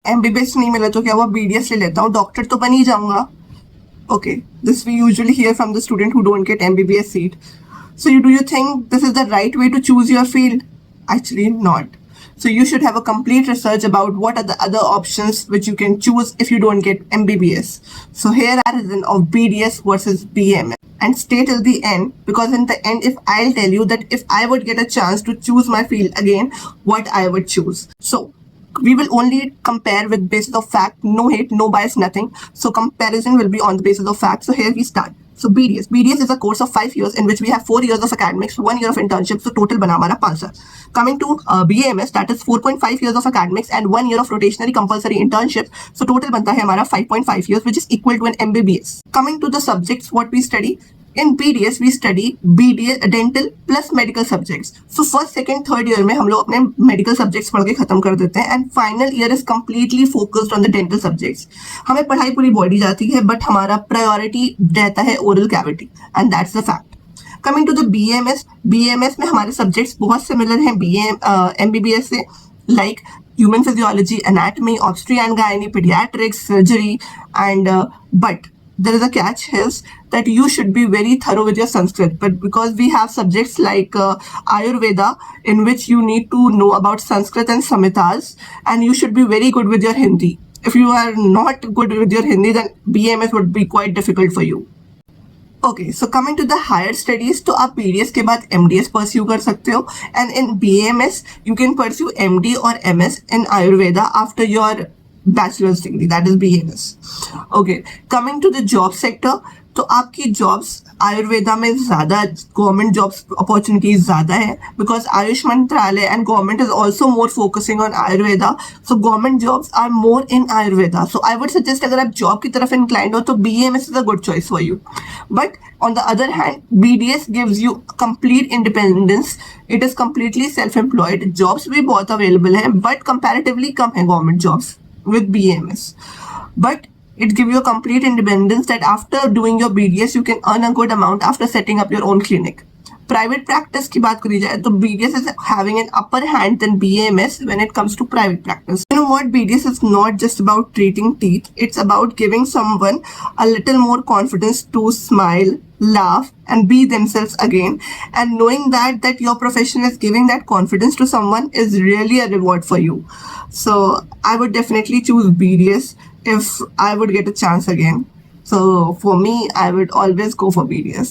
MBBS नहीं मिला तो क्या हुआ, BDS ले लेता हूँ, डॉक्टर तो बन ही जाऊंगा. Okay, this we usually hear from the student who don't get MBBS seat. So do you think this is the right way to choose your field? Actually not. So you should have a complete research about what are the other options which you can choose if you don't get MBBS. So here are reason of BDS versus BMS. And stay till the end, because in the end, if I'll tell you that if I would get a chance to choose my field again, what I would choose. So we will only compare with basis of fact, no hate, no bias, nothing. So comparison will be on the basis of fact. So here we start. So BDS is a course of 5 years in which we have 4 years of academics, 1 year of internship. So total bana हमारा 5 साल. Coming to BAMS, that is 4.5 years of academics and 1 year of rotationary compulsory internship. So total बनता है हमारा 5.5 years, which is equal to an MBBS. Coming to the subjects, what we study. In BDS we study BDS dental plus medical subjects. So first, second, third year में हम लोग अपने medical subjects पढ़ के खत्म कर देते हैं and final year is completely focused on the dental subjects. हमें पढ़ाई पूरी बॉडी जाती है but हमारा priority रहता है oral cavity and that's the fact. Coming to the BAMS में हमारे subjects बहुत similar हैं MBBS से, like human physiology, anatomy, obstetrics and gynae, pediatrics, surgery, and but there is a catch is that you should be very thorough with your Sanskrit, but because we have subjects like Ayurveda in which you need to know about Sanskrit and Samhitas, and you should be very good with your Hindi. If you are not good with your Hindi, then BAMS would be quite difficult for you. Okay, so coming to the higher studies, तो आप BDS के बाद MDS pursue कर सकते हो, and in BAMS you can pursue MD or MS in Ayurveda after your bachelor's degree, that is BAMS. Okay, coming to the job sector, तो आपकी jobs Ayurveda में ज़्यादा गवर्नमेंट जॉब्स अपॉर्चुनिटीज ज़्यादा है because Ayush Mantralaya and government is also more focusing on Ayurveda. So government jobs are more in Ayurveda. So I would suggest अगर आप job की तरफ इंक्लाइंड हो तो BAMS is a good choice for you. But on the other hand, BDS gives you complete independence. It is completely self-employed. Jobs भी बहुत available हैं, but comparatively कम है government jobs with BAMS. But it gives you a complete independence that after doing your BDS, you can earn a good amount after setting up your own clinic. Private practice की बात करी जाए तो BDS is having an upper hand than BAMS when it comes to private practice. You know what? BDS is not just about treating teeth. It's about giving someone a little more confidence to smile, laugh, and be themselves again. And knowing that your profession is giving that confidence to someone is really a reward for you. So I would definitely choose BDS if I would get a chance again. So for me, I would always go for BDS.